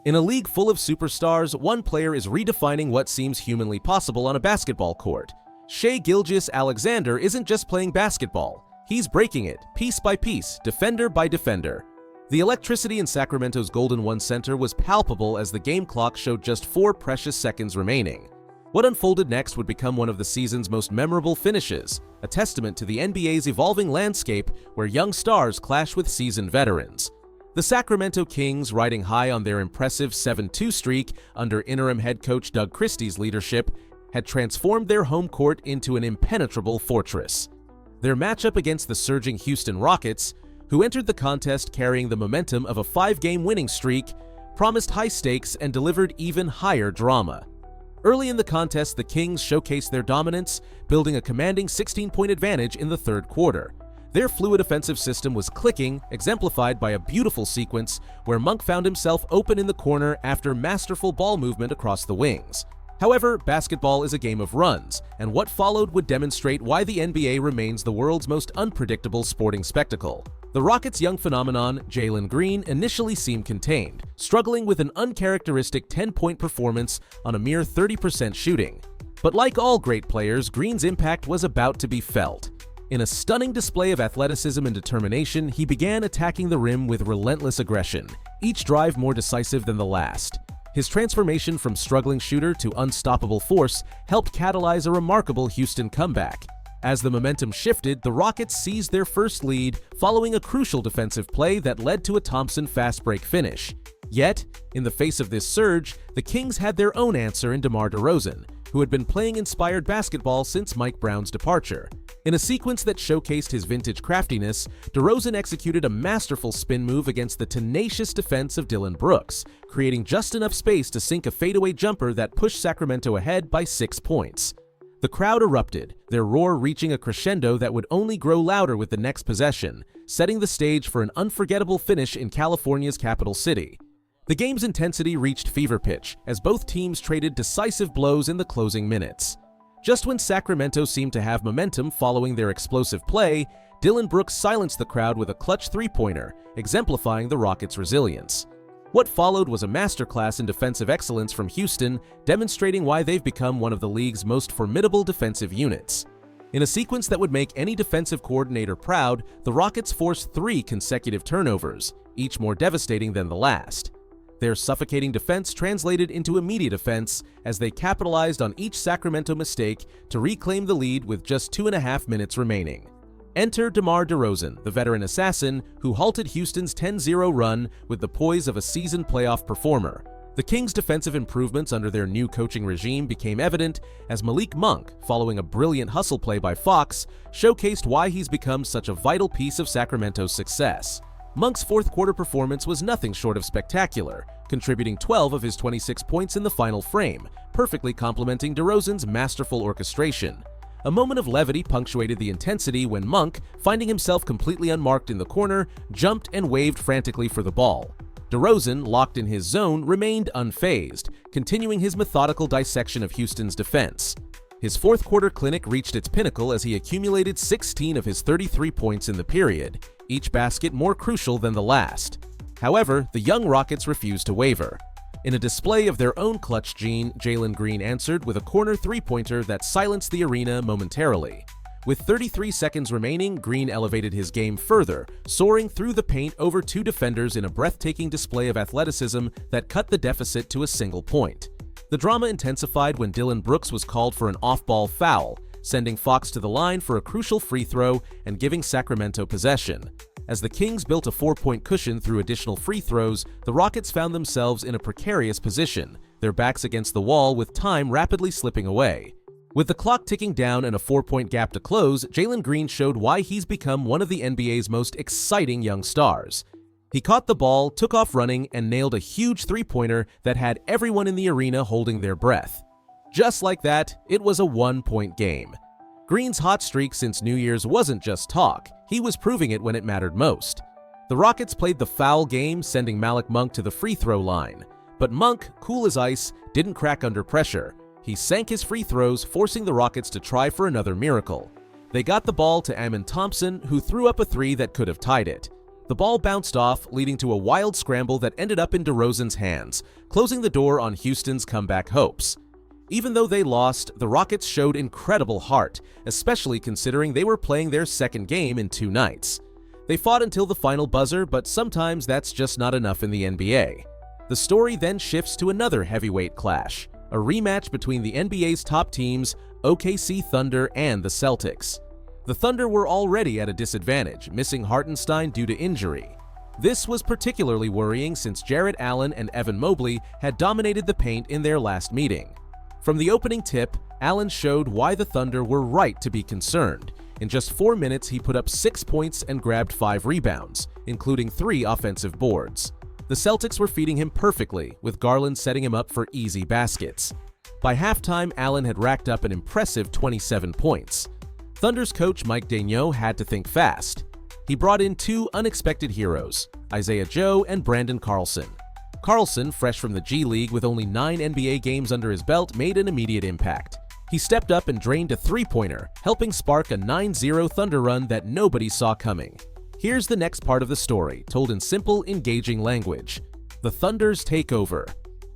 In a league full of superstars, one player is redefining what seems humanly possible on a basketball court. Shai Gilgeous-Alexander isn't just playing basketball. He's breaking it, piece by piece, defender by defender. The electricity in Sacramento's Golden One Center was palpable as the game clock showed just 4 precious seconds remaining. What unfolded next would become one of the season's most memorable finishes, a testament to the NBA's evolving landscape where young stars clash with seasoned veterans. The Sacramento Kings, riding high on their impressive 7-2 streak under interim head coach Doug Christie's leadership, had transformed their home court into an impenetrable fortress. Their matchup against the surging Houston Rockets, who entered the contest carrying the momentum of a 5-game winning streak, promised high stakes and delivered even higher drama. Early in the contest, the Kings showcased their dominance, building a commanding 16-point advantage in the third quarter. Their fluid offensive system was clicking, exemplified by a beautiful sequence where Monk found himself open in the corner after masterful ball movement across the wings. However, basketball is a game of runs, and what followed would demonstrate why the NBA remains the world's most unpredictable sporting spectacle. The Rockets' young phenomenon, Jalen Green, initially seemed contained, struggling with an uncharacteristic 10-point performance on a mere 30% shooting. But like all great players, Green's impact was about to be felt. In a stunning display of athleticism and determination, he began attacking the rim with relentless aggression, each drive more decisive than the last. His transformation from struggling shooter to unstoppable force helped catalyze a remarkable Houston comeback. As the momentum shifted, the Rockets seized their first lead following a crucial defensive play that led to a Thompson fast break finish. Yet, in the face of this surge, the Kings had their own answer in DeMar DeRozan, who had been playing inspired basketball since Mike Brown's departure. In a sequence that showcased his vintage craftiness, DeRozan executed a masterful spin move against the tenacious defense of Dillon Brooks, creating just enough space to sink a fadeaway jumper that pushed Sacramento ahead by 6 points. The crowd erupted, their roar reaching a crescendo that would only grow louder with the next possession, setting the stage for an unforgettable finish in California's capital city. The game's intensity reached fever pitch as both teams traded decisive blows in the closing minutes. Just when Sacramento seemed to have momentum following their explosive play, Dillon Brooks silenced the crowd with a clutch three-pointer, exemplifying the Rockets' resilience. What followed was a masterclass in defensive excellence from Houston, demonstrating why they've become one of the league's most formidable defensive units. In a sequence that would make any defensive coordinator proud, the Rockets forced 3 consecutive turnovers, each more devastating than the last. Their suffocating defense translated into immediate offense as they capitalized on each Sacramento mistake to reclaim the lead with just 2.5 minutes remaining. Enter DeMar DeRozan, the veteran assassin who halted Houston's 10-0 run with the poise of a seasoned playoff performer. The Kings' defensive improvements under their new coaching regime became evident as Malik Monk, following a brilliant hustle play by Fox, showcased why he's become such a vital piece of Sacramento's success. Monk's fourth-quarter performance was nothing short of spectacular, contributing 12 of his 26 points in the final frame, perfectly complementing DeRozan's masterful orchestration. A moment of levity punctuated the intensity when Monk, finding himself completely unmarked in the corner, jumped and waved frantically for the ball. DeRozan, locked in his zone, remained unfazed, continuing his methodical dissection of Houston's defense. His fourth-quarter clinic reached its pinnacle as he accumulated 16 of his 33 points in the period, each basket more crucial than the last. However, the young Rockets refused to waver. In a display of their own clutch gene, Jalen Green answered with a corner three-pointer that silenced the arena momentarily. With 33 seconds remaining, Green elevated his game further, soaring through the paint over 2 defenders in a breathtaking display of athleticism that cut the deficit to a single point. The drama intensified when Dillon Brooks was called for an off-ball foul, sending Fox to the line for a crucial free throw and giving Sacramento possession. As the Kings built a 4-point cushion through additional free throws, the Rockets found themselves in a precarious position, their backs against the wall with time rapidly slipping away. With the clock ticking down and a 4-point gap to close, Jalen Green showed why he's become one of the NBA's most exciting young stars. He caught the ball, took off running, and nailed a huge three-pointer that had everyone in the arena holding their breath. Just like that, it was a 1-point game. Green's hot streak since New Year's wasn't just talk, he was proving it when it mattered most. The Rockets played the foul game, sending Malik Monk to the free throw line. But Monk, cool as ice, didn't crack under pressure. He sank his free throws, forcing the Rockets to try for another miracle. They got the ball to Thompson, who threw up a three that could have tied it. The ball bounced off, leading to a wild scramble that ended up in DeRozan's hands, closing the door on Houston's comeback hopes. Even though they lost, the Rockets showed incredible heart, especially considering they were playing their second game in 2 nights. They fought until the final buzzer, but sometimes that's just not enough in the NBA. The story then shifts to another heavyweight clash, a rematch between the NBA's top teams, OKC Thunder and the Celtics. The Thunder were already at a disadvantage, missing Hartenstein due to injury. This was particularly worrying since Jarrett Allen and Evan Mobley had dominated the paint in their last meeting. From the opening tip, Allen showed why the Thunder were right to be concerned. In just 4 minutes, he put up 6 points and grabbed 5 rebounds, including 3 offensive boards. The Celtics were feeding him perfectly, with Garland setting him up for easy baskets. By halftime, Allen had racked up an impressive 27 points. Thunder's coach Mike Daigneault had to think fast. He brought in 2 unexpected heroes, Isaiah Joe and Brandon Carlson. Carlson, fresh from the G League with only 9 NBA games under his belt, made an immediate impact. He stepped up and drained a 3-pointer, helping spark a 9-0 Thunder run that nobody saw coming. Here's the next part of the story, told in simple, engaging language. The Thunder's takeover.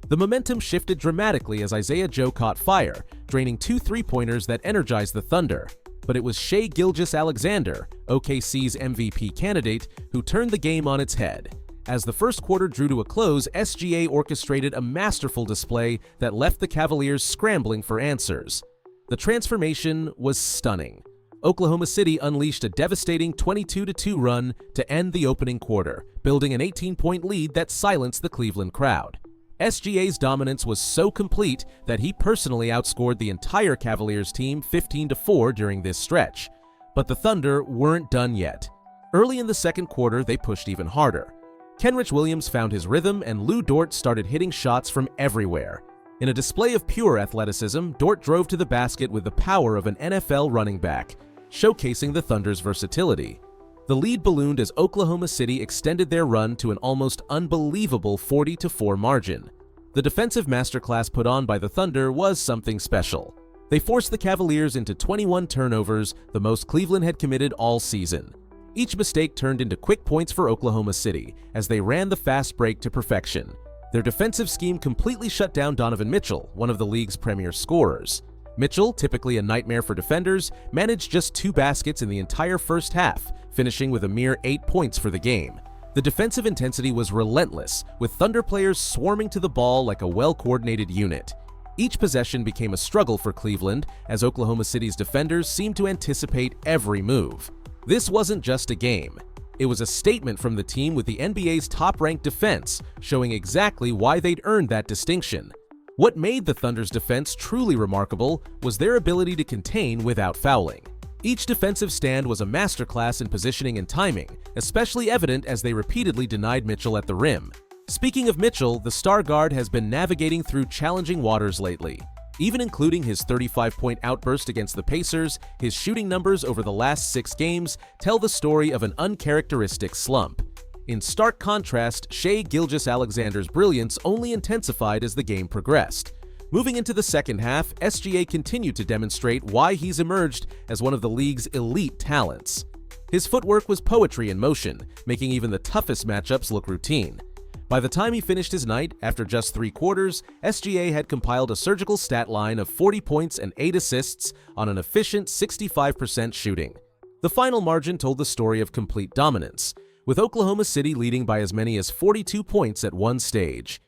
The momentum shifted dramatically as Isaiah Joe caught fire, draining 2 3-pointers that energized the Thunder. But it was Shai Gilgeous-Alexander, OKC's MVP candidate, who turned the game on its head. As the first quarter drew to a close, SGA orchestrated a masterful display that left the Cavaliers scrambling for answers. The transformation was stunning. Oklahoma City unleashed a devastating 22-2 run to end the opening quarter, building an 18-point lead that silenced the Cleveland crowd. SGA's dominance was so complete that he personally outscored the entire Cavaliers team 15-4 during this stretch. But the Thunder weren't done yet. Early in the second quarter, they pushed even harder. Kenrich Williams found his rhythm and Lou Dort started hitting shots from everywhere. In a display of pure athleticism, Dort drove to the basket with the power of an NFL running back, showcasing the Thunder's versatility. The lead ballooned as Oklahoma City extended their run to an almost unbelievable 40-4 margin. The defensive masterclass put on by the Thunder was something special. They forced the Cavaliers into 21 turnovers, the most Cleveland had committed all season. Each mistake turned into quick points for Oklahoma City as they ran the fast break to perfection. Their defensive scheme completely shut down Donovan Mitchell, one of the league's premier scorers. Mitchell, typically a nightmare for defenders, managed just 2 baskets in the entire first half, finishing with a mere 8 points for the game. The defensive intensity was relentless, with Thunder players swarming to the ball like a well-coordinated unit. Each possession became a struggle for Cleveland, as Oklahoma City's defenders seemed to anticipate every move. This wasn't just a game. It was a statement from the team with the NBA's top-ranked defense, showing exactly why they'd earned that distinction. What made the Thunder's defense truly remarkable was their ability to contain without fouling. Each defensive stand was a masterclass in positioning and timing, especially evident as they repeatedly denied Mitchell at the rim. Speaking of Mitchell, the star guard has been navigating through challenging waters lately. Even including his 35-point outburst against the Pacers, his shooting numbers over the last 6 games tell the story of an uncharacteristic slump. In stark contrast, Shai Gilgeous-Alexander's brilliance only intensified as the game progressed. Moving into the second half, SGA continued to demonstrate why he's emerged as one of the league's elite talents. His footwork was poetry in motion, making even the toughest matchups look routine. By the time he finished his night, after just 3 quarters, SGA had compiled a surgical stat line of 40 points and 8 assists on an efficient 65% shooting. The final margin told the story of complete dominance, with Oklahoma City leading by as many as 42 points at one stage.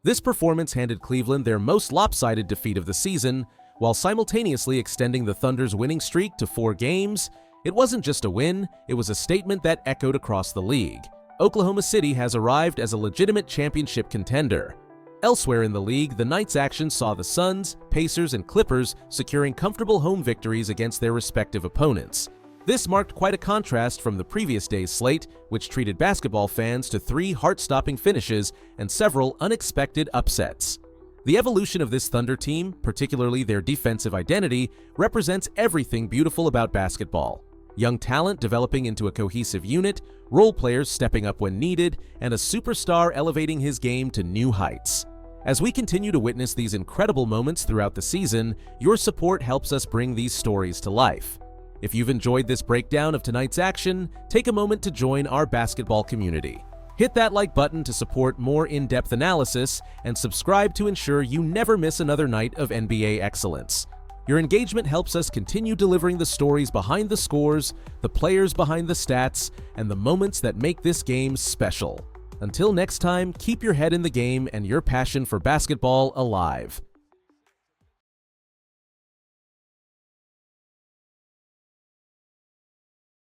This performance handed Cleveland their most lopsided defeat of the season, while simultaneously extending the Thunder's winning streak to 4 games. It wasn't just a win, it was a statement that echoed across the league. Oklahoma City has arrived as a legitimate championship contender. Elsewhere in the league, the night's action saw the Suns, Pacers, and Clippers securing comfortable home victories against their respective opponents. This marked quite a contrast from the previous day's slate, which treated basketball fans to 3 heart-stopping finishes and several unexpected upsets. The evolution of this Thunder team, particularly their defensive identity, represents everything beautiful about basketball. Young talent developing into a cohesive unit, role players stepping up when needed, and a superstar elevating his game to new heights. As we continue to witness these incredible moments throughout the season, your support helps us bring these stories to life. If you've enjoyed this breakdown of tonight's action, take a moment to join our basketball community. Hit that like button to support more in-depth analysis, and subscribe to ensure you never miss another night of NBA excellence. Your engagement helps us continue delivering the stories behind the scores, the players behind the stats, and the moments that make this game special. Until next time, keep your head in the game and your passion for basketball alive.